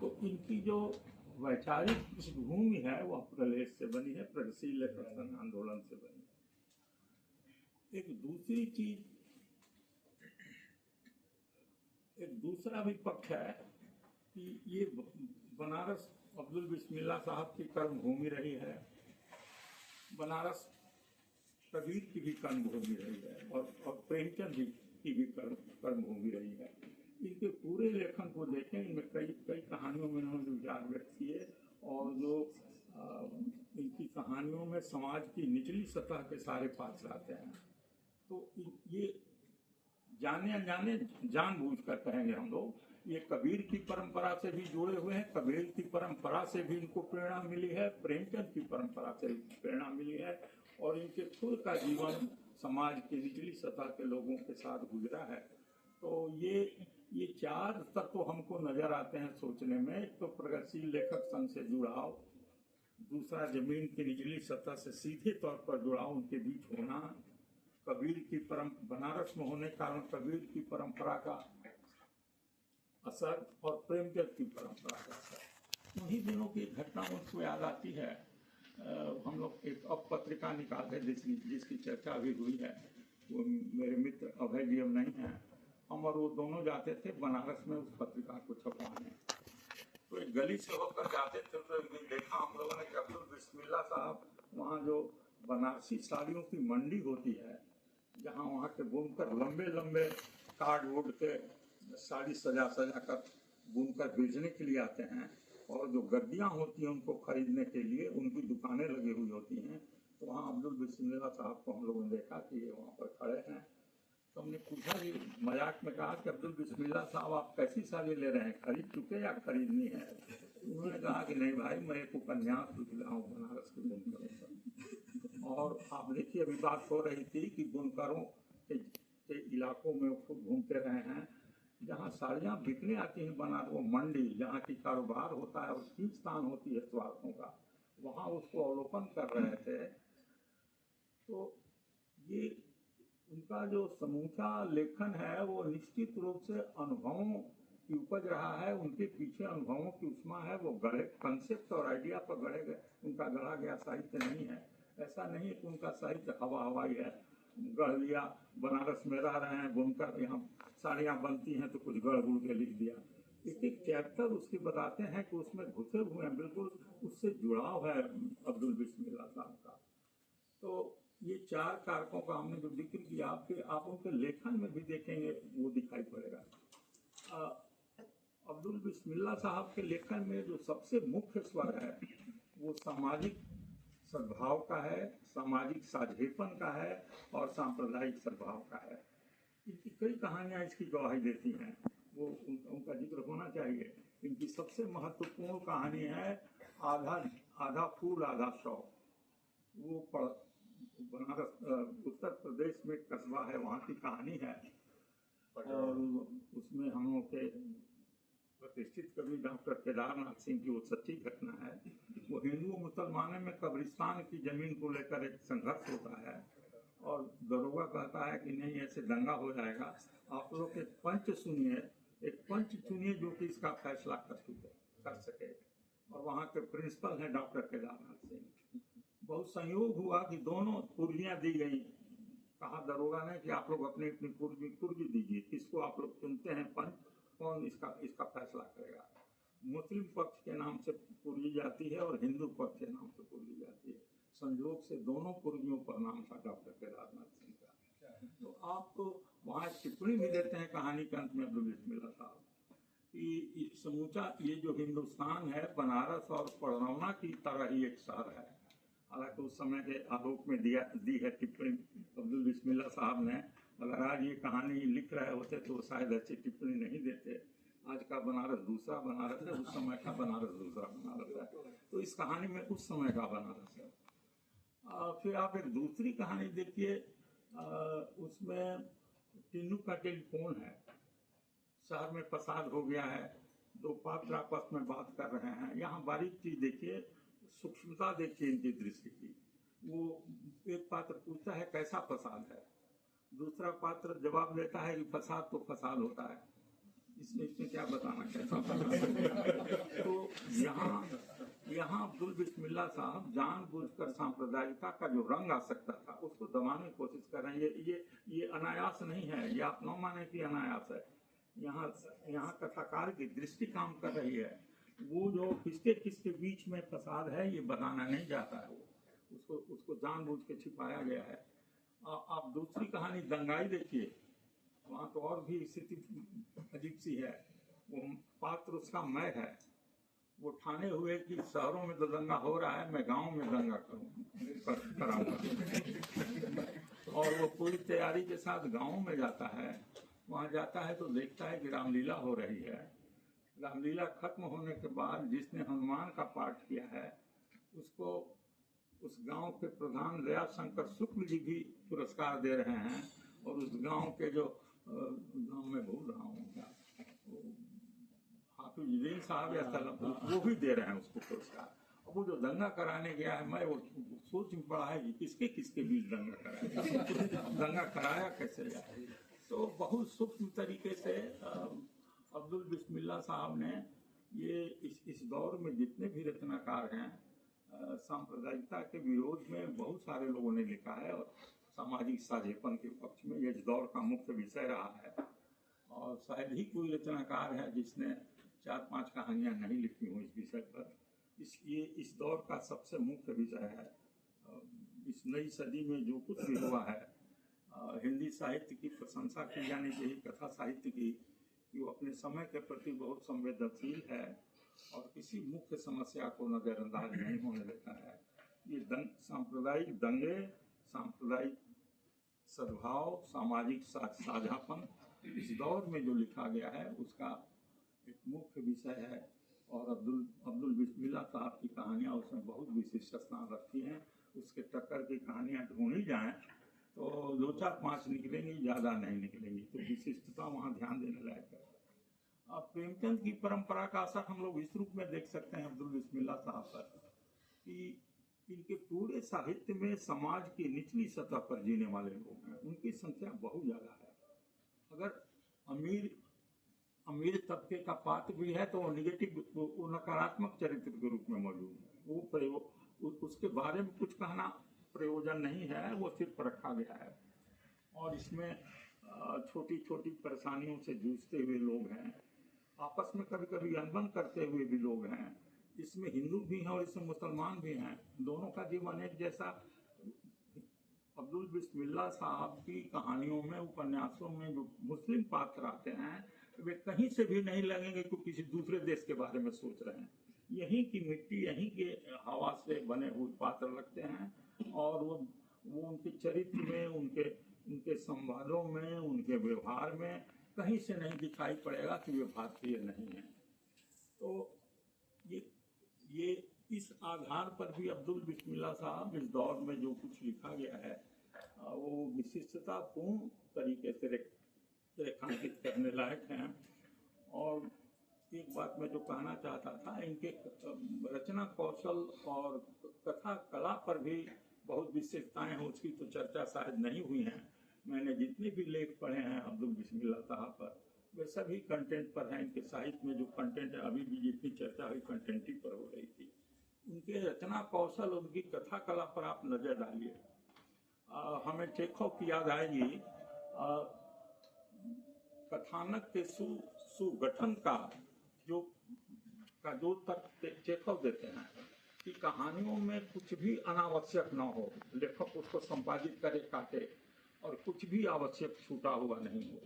तो इनकी जो वैचारिक पृष्ठभूमि है वह प्रलेस से बनी है, प्रगतिशील लेखक आंदोलन से बनी है। एक दूसरी चीज, एक दूसरा भी पक्ष है कि ये बनारस अब्दुल बिस्मिल्लाह साहब की कर्म भूमि रही है, बनारस कबीर की भी कर्म भूमि रही है और प्रेमचंद की भी कर्म भूमि रही है। इनके पूरे लेखन को देखें, इनमें कई कहानियों में उन्होंने विचार व्यक्त किए और जो इनकी कहानियों में समाज की निचली सतह के सारे पात्र आते हैं। तो ये जाने अनजाने जानबूझ कर कहेंगे हम लोग, ये कबीर की परंपरा से भी जुड़े हुए हैं, कबीर की परंपरा से भी इनको प्रेरणा मिली है, प्रेमचंद की परंपरा से प्रेरणा मिली है और इनके खुद का जीवन समाज की निचली सतह के लोगों के साथ गुजरा है। तो ये चार तत्व हमको नजर आते हैं सोचने में। एक तो प्रगतिशील लेखक संघ से जुड़ाव, दूसरा जमीन की निचली सतह से सीधे तौर पर जुड़ाव उनके बीच होना, कबीर की बनारस में होने के कारण कबीर की परंपरा का असर और प्रेमचंद की परंपरा का असर। उन्हीं दिनों की घटना मुझको याद आती है। हम लोग एक अब पत्रिका निकालते जिसकी चर्चा अभी हुई है, वो मेरे मित्र अभय जी अब नहीं है, हम और वो दोनों जाते थे बनारस में उस पत्रिका को छपवाने। तो एक गली से होकर जाते थे तो एक दिन देखा हम लोगों ने कि अब्दुल बिस्मिल्लाह साहब वहाँ जो बनारसी साड़ियों की मंडी होती है, जहाँ वहाँ के बुनकर लंबे लंबे कार्डवुड के साड़ी सजा कर बुनकर बेचने के लिए आते हैं और जो गद्दियाँ होती हैं उनको खरीदने के लिए उनकी दुकानें लगी हुई होती हैं। तो वहाँ अब्दुल बिस्मिल्लाह साहब को हम लोगों ने देखा कि ये वहाँ पर खड़े हैं। तो हमने पूछा कि मजाक में कहा कि अब्दुल बिस्मिल्लाह साहब आप कैसी साड़ी ले रहे हैं, खरीद चुके या खरीदनी है? उन्होंने कहा कि नहीं भाई, मैं एक उपन्यास लिख रहा हूँ बनारस के बुनकरों पर। और आप देखिए अभी बात हो रही थी कि बुनकरों के इलाकों में खूब घूमते रहे हैं, जहाँ साड़ियाँ बिकने आती हैं बनारस, वो मंडी जहाँ की कारोबार होता है, उसकी स्थान होती है स्वार्थों का, वहाँ उसको अवलोकन कर रहे थे। तो ये उनका जो समूचा लेखन है वो निश्चित रूप से अनुभवों की उपज रहा है। उनके पीछे अनुभवों की उष्मा है, वो गढ़े कंसेप्ट और आइडिया पर उनका गढ़ा गया साहित्य नहीं है। ऐसा नहीं है कि उनका साहित्य हवाई है, गढ़ लिया, बनारस में रह रहे हैं बुनकर, यहाँ साड़ियाँ बनती हैं तो कुछ गढ़ गुड़ के लिख दिया। एक चैप्टर उसके बताते हैं कि उसमें घुसे हुए हैं, बिल्कुल उससे जुड़ाव है अब्दुल बिस्मिल्लाह साहब का। तो ये चार कारकों का हमने जो जिक्र किया, आप उनके लेखन में भी देखेंगे वो दिखाई पड़ेगा। अब्दुल बिस्मिल्लाह साहब के लेखन में जो सबसे मुख्य स्वर है वो सामाजिक सद्भाव का है, सामाजिक साझेपन का है और सांप्रदायिक सद्भाव का है। इनकी कई कहानियां इसकी गवाही देती हैं, वो उनका जिक्र होना चाहिए। इनकी सबसे महत्वपूर्ण कहानी है आधा फूल आधा शौक। वो बनारस उत्तर प्रदेश में कस्बा है, वहाँ की कहानी है और उसमें हम लोग के प्रतिष्ठित कवि डॉक्टर केदारनाथ सिंह की वो सच्ची घटना है। वो हिंदू मुसलमानों में कब्रिस्तान की जमीन को लेकर एक संघर्ष होता है और दरोगा कहता है कि नहीं ऐसे दंगा हो जाएगा, आप लोग एक पंच चुनिए जो कि इसका फैसला कर सके। और वहाँ के प्रिंसिपल हैं डॉक्टर केदारनाथ सिंह। बहुत संयोग हुआ कि दोनों कुर्जियाँ दी गई। कहा दरोगा ने कि आप लोग अपनी अपनी कुर्जी दीजिए, किसको आप लोग चुनते हैं पंच, कौन इसका फैसला करेगा। मुस्लिम पक्ष के नाम से कुर्जी जाती है और हिंदू पक्ष के नाम से कुर्जी जाती है। संयोग से दोनों कुर्जियों पर नाम था डॉक्टर केदारनाथ सिंह का। तो आप तो वहाँ टिप्पणी भी देते हैं कहानी के अंत में अब्दुल बिस्मिल्लाह साहब कि समूचा ये जो हिंदुस्तान है बनारस और पड़रौना की तरह ही एक शहर है। हालांकि उस समय के आलोक में दी है टिप्पणी अब्दुल बिस्मिल्लाह साहब ने। अगर आज ये कहानी लिख रहे होते तो शायद अच्छी टिप्पणी नहीं देते। आज का बनारस दूसरा बनारस है, उस समय का बनारस दूसरा बनारस है। तो इस कहानी में उस समय का बनारस है। फिर आप एक दूसरी कहानी देखिए, उसमें टिन्नू का टेलीफोन है, शहर में फसाद हो गया है, दो पात्र आपस में बात कर रहे हैं। यहाँ बारीक चीज देखिए, सूक्ष्मता देखिए इनकी दृष्टि की। वो एक पात्र पूछता है कैसा फसाद है, दूसरा पात्र जवाब देता है कि फसाद तो फसाद होता है। इसमें क्या बताना कैसा फसाद बिस्मिल्लाह साहब जानबूझकर सांप्रदायिकता का जो रंग आ सकता था उसको दबाने की कोशिश कर रहे हैं। ये अनायास नहीं है, ये आप न माने कि अनायास है। यहाँ कथाकार की दृष्टि काम कर रही है। वो जो किसके बीच में फसाद है ये बताना नहीं जाता है, वो उसको जानबूझ के छिपाया गया है। आप दूसरी कहानी दंगाई देखिए, वहाँ तो और भी स्थिति अजीब सी है। वो पात्र उसका मैं है, वो ठाने हुए कि शहरों में तो दंगा हो रहा है, मैं गांव में दंगा कराऊंगा। और वो पूरी तैयारी के साथ गांव में जाता है। वहाँ जाता है तो देखता है कि रामलीला हो रही है। रामलीला खत्म होने के बाद जिसने हनुमान का पाठ किया है उसको उस गांव के प्रधान दया शंकर शुक्ल जी भी पुरस्कार दे रहे हैं। और उस गांव के जो गांव में भूल रहा हूँ क्या, हाफिज साहब या वो भी दे रहे हैं उसको पुरस्कार। अब वो जो दंगा कराने गया है, मैं वो सोच में पड़ा है कि किसके बीच दंगा कराया, दंगा कराया कैसे जाए। तो बहुत सूक्ष्म तरीके से अब्दुल बिस्मिल्लाह साहब ने ये इस दौर में जितने भी रचनाकार हैं सांप्रदायिकता के विरोध में बहुत सारे लोगों ने लिखा है और सामाजिक साझेपन के पक्ष में ये इस दौर का मुख्य विषय रहा है। और शायद ही कोई रचनाकार है जिसने 4-5 कहानियां नहीं लिखी हुई इस विषय पर। ये इस दौर का सबसे मुख्य विषय है। इस नई सदी में जो कुछ भी हुआ है, हिंदी साहित्य की प्रशंसा की जानी चाहिए, कथा साहित्य की, कि वो अपने समय के प्रति बहुत संवेदनशील है और किसी मुख्य समस्या को नजरअंदाज नहीं होने देता है। ये सांप्रदायिक दंगे, सांप्रदायिक सद्भाव, सामाजिक साझापन इस दौर में जो लिखा गया है उसका एक मुख्य विषय है। और अब्दुल बिस्मिल्लाह साहब की कहानियाँ उसमें बहुत विशिष्ट स्थान रखती हैं। उसके टक्कर की कहानियाँ ढूंढी जाएं तो 2-4-5 निकलेंगी, ज़्यादा नहीं निकलेंगी। तो विशिष्टता वहाँ ध्यान देने लायक है। अब प्रेमचंद की परंपरा का असर हम लोग इस रूप में देख सकते हैं अब्दुल बिस्मिल्लाह साहब पर, कि इनके पूरे साहित्य में समाज की निचली सतह पर जीने वाले लोग हैं, उनकी संख्या बहुत ज़्यादा है। अगर अमीर तबके का पात्र भी है तो निगेटिव, वो नकारात्मक चरित्र के रूप में मौजूद है। वो उसके बारे में कुछ कहना प्रयोजन नहीं है, वो सिर्फ रखा गया है। और इसमें छोटी छोटी परेशानियों से जूझते हुए लोग हैं, आपस में कभी कभी अनबन करते हुए भी लोग हैं। इसमें हिंदू भी हैं और इसमें मुसलमान भी हैं, दोनों का जीवन एक जैसा। अब्दुल बिस्मिल्लाह साहब की कहानियों में, उपन्यासों में जो मुस्लिम पात्र आते हैं वे कहीं से भी नहीं लगेंगे कि किसी दूसरे देश के बारे में सोच रहे हैं। यहीं की मिट्टी, यहीं के हवा से बने हुए पात्र लगते हैं और वो उनके चरित्र में, उनके संवादों में, उनके व्यवहार में कहीं से नहीं दिखाई पड़ेगा कि वे भारतीय नहीं हैं। तो ये इस आधार पर भी अब्दुल बिस्मिल्लाह साहब इस दौर में जो कुछ लिखा गया है वो विशिष्टतापूर्ण तरीके से रेखांकित करने लायक हैं। और एक बात मैं जो कहना चाहता था, इनके रचना कौशल और कथा कला पर भी बहुत विशेषताएं हैं, उसकी तो चर्चा शायद नहीं हुई है। मैंने जितने भी लेख पढ़े हैं अब्दुल बिस्मिल्लाह साहब पर, वे सभी कंटेंट पर हैं। इनके साहित्य में जो कंटेंट है, अभी भी जितनी चर्चा हुई कंटेंट ही पर हो रही थी। उनके रचना कौशल, उनकी कथा कला पर आप नजर डालिए। हमें चेखव की याद आएगी। कथानक के सुगठन का जो तर्क चेखव देते हैं कि कहानियों में कुछ भी अनावश्यक न हो, लेखक उसको संपादित करे, काटे, और कुछ भी आवश्यक छूटा हुआ नहीं हो।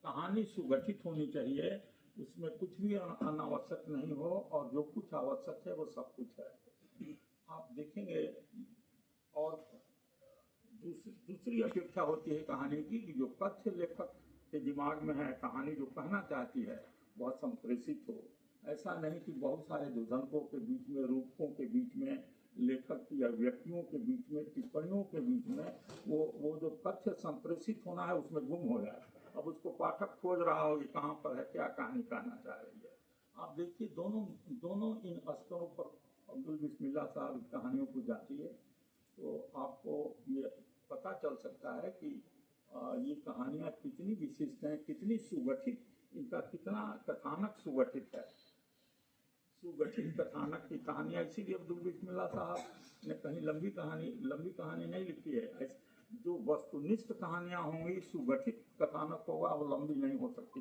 कहानी सुगठित होनी चाहिए, उसमें कुछ भी अनावश्यक नहीं हो और जो कुछ आवश्यक है वो सब कुछ है। आप देखेंगे। और दूसरी अपेक्षा होती है कहानी की कि जो कथ्य लेखक के दिमाग में है, कहानी जो कहना चाहती है वह संप्रेषित हो। ऐसा नहीं कि बहुत सारे दुधनकों के बीच में, रूपकों के बीच में, लेखक या व्यक्तियों के बीच में, टिप्पणियों के बीच में वो जो तथ्य संप्रेषित होना है उसमें गुम हो जाए। अब उसको पाठक खोज रहा हो कि कहाँ पर है, क्या कहानी कहना चाह रही है। आप देखिए, दोनों इन स्तरों पर अब्दुल बिस्मिल्लाह साहब कहानियों को जांचिए तो आपको ये पता चल सकता है कि ये कहानियाँ कितनी विशिष्ट हैं, कितनी सुगठित, इनका कितना कथानक सुगठित है। सुगठित कथानक की कहानियां, इसीलिए अब्दुल बिस्मिल्लाह साहब ने कहीं लंबी कहानी नहीं लिखी है। जो वस्तुनिष्ठ कहानियां होंगी, सुगठित कथानक होगा, वो लंबी नहीं हो सकती।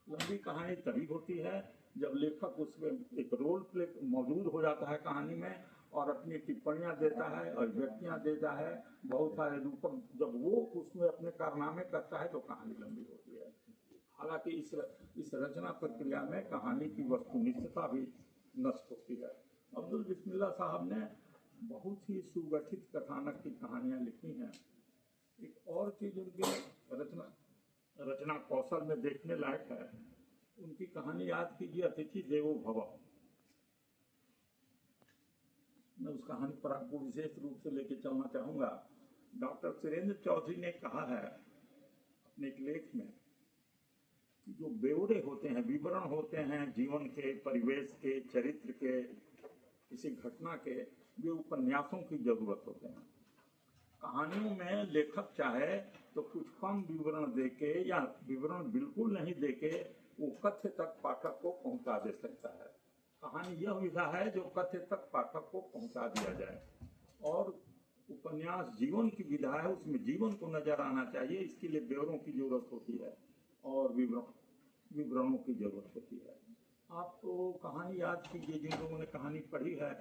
लंबी कहानी तभी होती है जब लेखक उसमें एक रोल प्ले मौजूद हो जाता है कहानी में, और अपनी टिप्पणियां देता है, अभिव्यक्तियां देता है, बहुत सारे रूपक जब वो उसमें अपने कारनामे करता है तो कहानी लंबी होती है। हालांकि इस रचना प्रक्रिया में कहानी की वस्तुनिष्ठता भी नष्ट होती है। अब्दुल बिस्मिल्लाह साहब ने बहुत ही सुगठित कथानक की कहानियां लिखी हैं। एक और चीज उनके रचना कौशल में देखने लायक है, उनकी कहानी याद कीजिए, अतिथि देवो भव। मैं उस कहानी पर आपको विशेष रूप से लेके चलना चाहूंगा। डॉक्टर सुरेंद्र चौधरी ने कहा है अपने एक लेख में कि जो ब्यौरे होते हैं, विवरण होते हैं जीवन के, परिवेश के, चरित्र के, किसी घटना के, वे उपन्यासों की जरूरत होते हैं। कहानियों में लेखक चाहे तो कुछ कम विवरण देके या विवरण बिल्कुल नहीं देके वो कथ्य तक पाठक को पहुंचा दे सकता है। कहानी यह विधा है जो कथ्य तक पाठक को पहुंचा दिया जाए, और उपन्यास जीवन की विधा है, उसमें जीवन को नजर आना चाहिए। इसके लिए ब्यौरों की जरूरत होती है और विवरणों की जरूरत होती है। आप तो कहानी याद कीजिए, जिन लोगों ने कहानी पढ़ी है,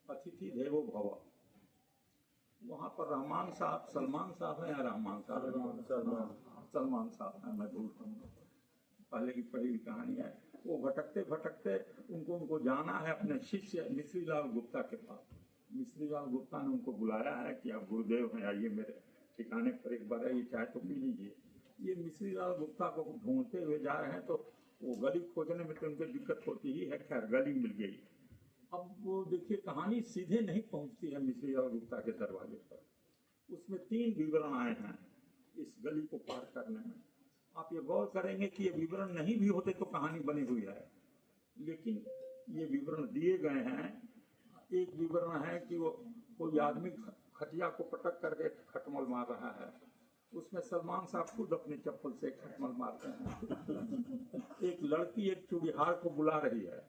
अतिथि देवो भव, वहाँ पर रहमान साहब, सलमान साहब है या रहमान साहब? सलमान साहब है, मैं भूल रहा, पहले की पढ़ी हुई कहानी है। वो भटकते भटकते उनको जाना है अपने शिष्य मिश्री लाल गुप्ता के पास। मिश्री लाल गुप्ता ने उनको बुलाया है कि आप गुरुदेव हैं, आइए मेरे ठिकाने पर एक बार, ये चाय तो पी लीजिए। ये मिश्री लाल गुप्ता को ढूंढते हुए जा रहे हैं, तो वो गली खोजने में तो उनको दिक्कत होती ही है। खैर गली मिल गई। अब वो देखिए, कहानी सीधे नहीं पहुंचती है मिश्री लाल गुप्ता के दरवाजे पर। उसमें 3 विवरण आए हैं इस गली को पार करने में। आप ये गौर करेंगे कि ये विवरण नहीं भी होते तो कहानी बनी हुई है, लेकिन ये विवरण दिए गए हैं। एक विवरण है कि वो कोई आदमी खटिया को पटक करके खटमल मार रहा है, उसमें सलमान साहब खुद अपने चप्पल से खटमल मारते हैं। एक लड़की एक चूड़ीहार को बुला रही है,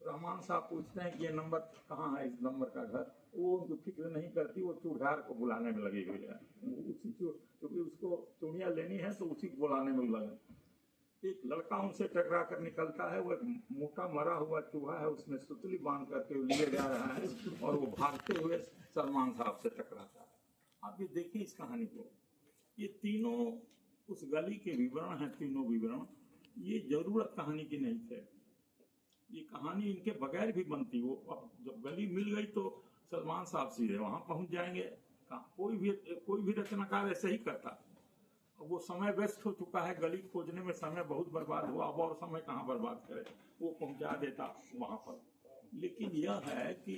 रहमान साहब पूछते हैं कि ये नंबर कहाँ है, इस नंबर का घर। वो उनको फिक्र नहीं करती, वो चूड़ीहार को बुलाने में लगी हुई है। उसी क्योंकि उसको चूड़ियाँ लेनी है तो उसी को बुलाने में लगे। एक लड़का उनसे टकरा कर निकलता है, वो एक मोटा मरा हुआ चूहा है, उसमें सुतली बांध करके लिए जा रहा है, और वो भागते हुए सलमान साहब से टकराता है। आप ये देखिए इस कहानी को, ये तीनों उस गली के विवरण हैं। तीनों विवरण ये जरूरत कहानी की नहीं थे, ये कहानी इनके बगैर भी बनती। वो अब जब गली मिल गई तो सलमान साहब सीधे वहां पहुंच जाएंगे। कोई भी रचनाकार ऐसे ही करता। अब वो समय व्यस्त हो चुका है, गली खोजने में समय बहुत बर्बाद हुआ, अब और समय कहाँ बर्बाद करे, वो पहुंचा देता वहां पर। लेकिन यह है कि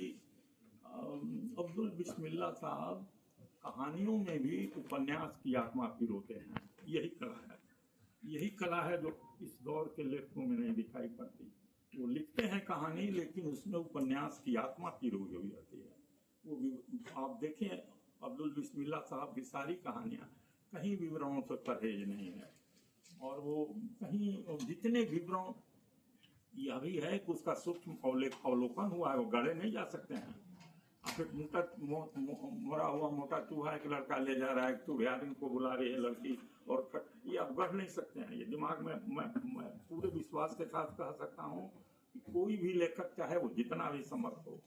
अब्दुल बिस्मिल्लाह साहब कहानियों में भी उपन्यास की आत्मा पिरोते हैं। यही कला है जो इस दौर के लेखकों में नहीं दिखाई पड़ती। वो लिखते हैं कहानी, लेकिन उसमें उपन्यास की आत्मा पिरोई हुई रहती है। वो आप देखें अब्दुल बिस्मिल्लाह साहब की सारी कहानियां कहीं विवरणों से परहेज नहीं है, और वो कहीं जितने विवरण, यह भी है कि उसका सूक्ष्म अवलोकन हुआ है, वो गढ़े नहीं जा सकते हैं। मरा हुआ मोटा चूहा एक लड़का ले जा रहा है, चूड़ियारिन को बुला रही है लड़की, और ये आप गढ़ नहीं सकते हैं। ये दिमाग में मैं पूरे विश्वास के साथ कह सकता हूँ कि कोई भी लेखक चाहे वो जितना भी समर्थ हो,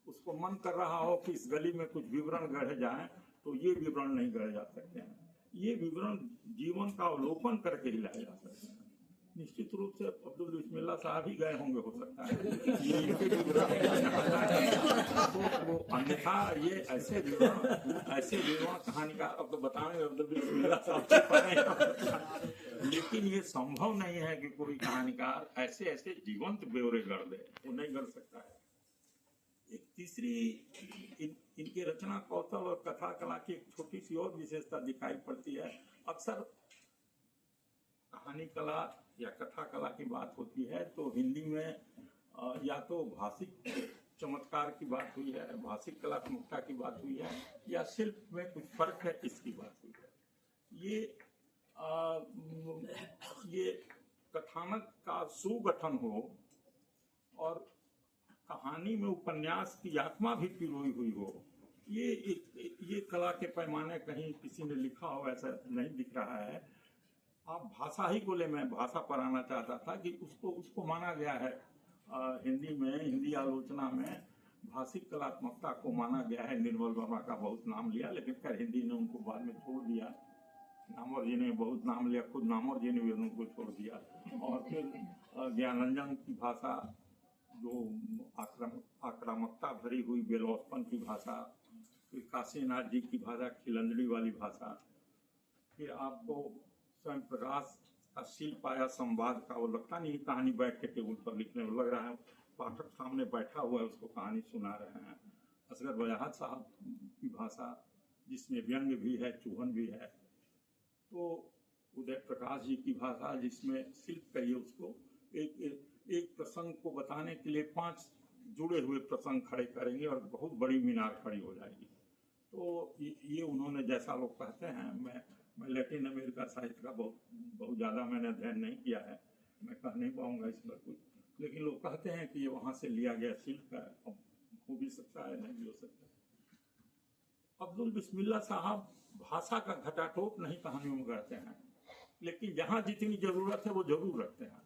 उसको मन कर रहा हो कि इस गली में कुछ विवरण गढ़े जाएं, तो ये विवरण नहीं गढ़े जा सकते हैं। ये विवरण जीवन का अवलोकन करके ही लाए जा सकते हैं। निश्चित रूप से अब्दुल बिस्मिल्लाह साहब ही गए होंगे, हो सकता है ये इनके विवरण, तो अन्यथा ये ऐसे विवरण कहानी का अब तो बताएंगे अब्दुल बिस्मिल्लाह साहब। लेकिन ये संभव नहीं है कि कोई कहानीकार ऐसे जीवंत ब्यौरे गढ़ दे, वो नहीं गढ़ सकता है। एक तीसरी इनके रचना कौशल और कथा कला की एक छोटी सी और विशेषता दिखाई पड़ती है। अक्सर कहानी कला या कथा कला की बात होती है तो हिंदी में या तो भाषिक चमत्कार की बात हुई है, भाषिक कलात्मकता की बात हुई है, या शिल्प में कुछ फर्क है इसकी बात हुई है। ये कथानक का सुगठन हो, और कहानी में उपन्यास की आत्मा भी पिरोई हुई हो, ये कला के पैमाने कहीं किसी ने लिखा हो ऐसा नहीं दिख रहा है। आप भाषा ही बोले, मैं भाषा पर आना चाहता था कि उसको माना गया है हिंदी में, हिंदी आलोचना में भाषिक कलात्मकता को माना गया है। निर्मल वर्मा का बहुत नाम लिया, लेकिन खैर हिंदी ने उनको बाद में छोड़ दिया। नामवर जी ने बहुत नाम लिया, खुद नामवर जी ने भी उनको छोड़ दिया। और फिर ज्ञानरंजन की भाषा जो आक्रामकता भरी हुई बेलौसपन की भाषा, फिर काशीनाथ जी की भाषा खिलंदड़ी वाली भाषा, फिर आपको स्वयं प्रकाश का शिल्प आया संवाद का। वो लगता नहीं कहानी बैठ के टेबल पर लिखने में, लग रहा है पाठक सामने बैठा हुआ है, उसको कहानी सुना रहे हैं। असगर वजाहत साहब की भाषा जिसमें व्यंग्य भी है, चुहन भी है। तो उदय प्रकाश जी की भाषा जिसमें शिल्प कहिए उसको, एक प्रसंग को बताने के लिए 5 जुड़े हुए प्रसंग खड़े करेंगे और बहुत बड़ी मीनार खड़ी हो जाएगी। तो ये उन्होंने, जैसा लोग कहते हैं, मैं लैटिन अमेरिका साहित्य का बहुत ज़्यादा मैंने अध्ययन नहीं किया है, मैं कह नहीं पाऊंगा इस पर कुछ, लेकिन लोग कहते हैं कि ये वहाँ से लिया गया शिल्प है। अब हो भी सकता है, नहीं भी हो सकता है। अब्दुल बिस्मिल्लाह साहब भाषा का घटाटोप नहीं कहानियों में करते हैं, लेकिन जहाँ जितनी जरूरत है वो जरूर रखते हैं।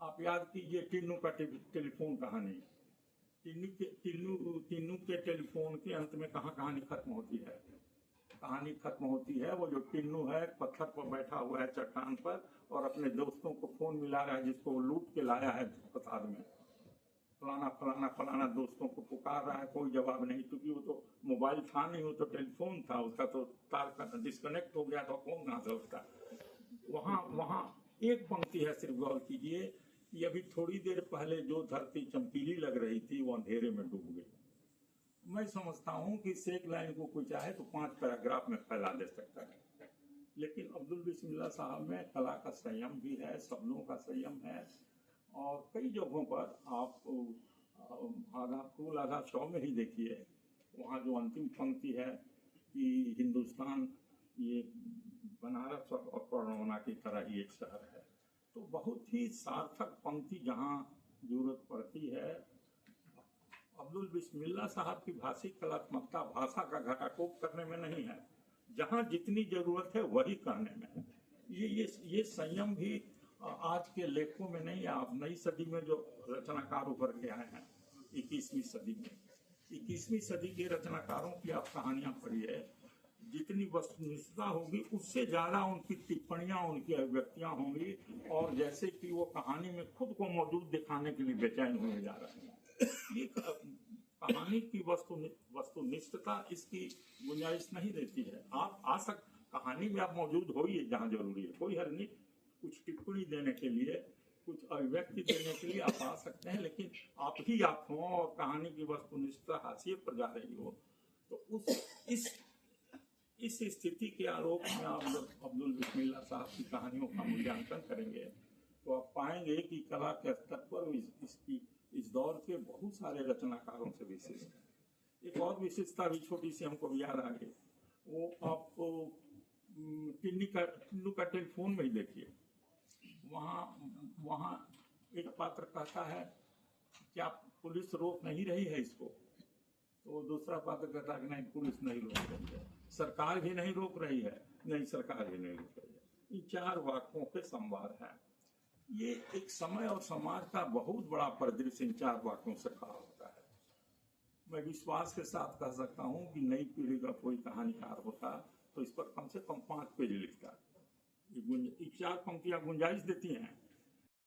आप याद कीजिए टिन्नू का टेलीफोन कहानी, टिन्नू के टेलीफोन के अंत में कहाँ कहानी खत्म होती है? कहानी खत्म होती है वो जो टिन्नू है पत्थर पर बैठा हुआ है चट्टान पर और अपने दोस्तों को फोन मिला रहा है, जिसको वो लूट के लाया है प्रसाद में। फलाना फलाना फलाना दोस्तों को पुकार रहा है, कोई जवाब नहीं, क्योंकि वो तो मोबाइल था नहीं, वो तो टेलीफोन था, उसका तो तार का डिस्कनेक्ट हो गया था, फोन कहाँ से उसका। वहाँ एक पंक्ति है, सिर्फ गौर कीजिए कि अभी थोड़ी देर पहले जो धरती चमकीली लग रही थी वो अंधेरे में डूब गई। मैं समझता हूँ कि एक लाइन को कोई चाहे तो 5 पैराग्राफ में फैला दे सकता है, लेकिन अब्दुल बिस्मिल्लाह साहब में कला का संयम भी है, शब्दों का संयम है। और कई जगहों पर आप आधा फूल आधा शौ में ही देखिए, वहाँ जो अंतिम पंक्ति है कि हिंदुस्तान ये बनारस और पड़रौना की तरह ही एक शहर है, तो बहुत ही सार्थक पंक्ति जहाँ जरूरत पड़ती है। अब्दुल बिस्मिल्लाह साहब की भाषिक कलात्मकता भाषा का घटाटोप करने में नहीं है, जहाँ जितनी जरूरत है वही कहने में है। ये संयम भी आज के लेखों में नहीं। आप नई सदी में जो रचनाकार उभर के आए हैं 21वीं सदी में, 21वीं सदी के रचनाकारों की आप कहानियां पढ़िए, जितनी वस्तुनिष्ठता होगी उससे ज्यादा उनकी टिप्पणियां, उनकी अभिव्यक्तियां होंगी, और जैसे कि वो कहानी में खुद को मौजूद दिखाने के लिए बेचैन होने जा रहे हैं। ये कहानी की वस्तुनिष्ठता इसकी गुंजाइश नहीं देती है। आप कहानी में आप मौजूद होइए जहाँ जरूरी है, कोई हर नहीं, कुछ टिप्पणी देने के लिए, कुछ अभिव्यक्ति देने के लिए आप आ सकते हैं, लेकिन आप ही आप हों और कहानी की वस्तुनिष्ठता हाशिए पर जा रही हो, तो इस स्थिति के आलोक में आप जब अब्दुल बिस्मिल्लाह साहब की कहानियों का मूल्यांकन करेंगे तो आप पाएंगे कि कला के स्तर पर इस दौर के बहुत सारे रचनाकारों से विशिष्ट है। एक और विशेषता भी छोटी सी हमको याद आ गई, वो आपको टिन्नू का टेलीफोन में ही देखिए। वहाँ एक पात्र कहता है क्या पुलिस रोक नहीं रही है इसको, तो दूसरा पात्र कहता है कि नहीं पुलिस नहीं रोक रही है, सरकार भी नहीं रोक रही है, नहीं सरकार भी नहीं रोक रही है। इन 4 वाक्यों के संवाद है। ये एक समय और समाज का बहुत बड़ा परिदृश्य इन 4 वाक्यों से खड़ा होता है। मैं विश्वास के साथ कह सकता हूँ कि नई पीढ़ी का कोई कहानीकार होता तो इस पर कम से कम 5 पेज लिखता। 4 पंक्तियां गुंजाइश देती हैं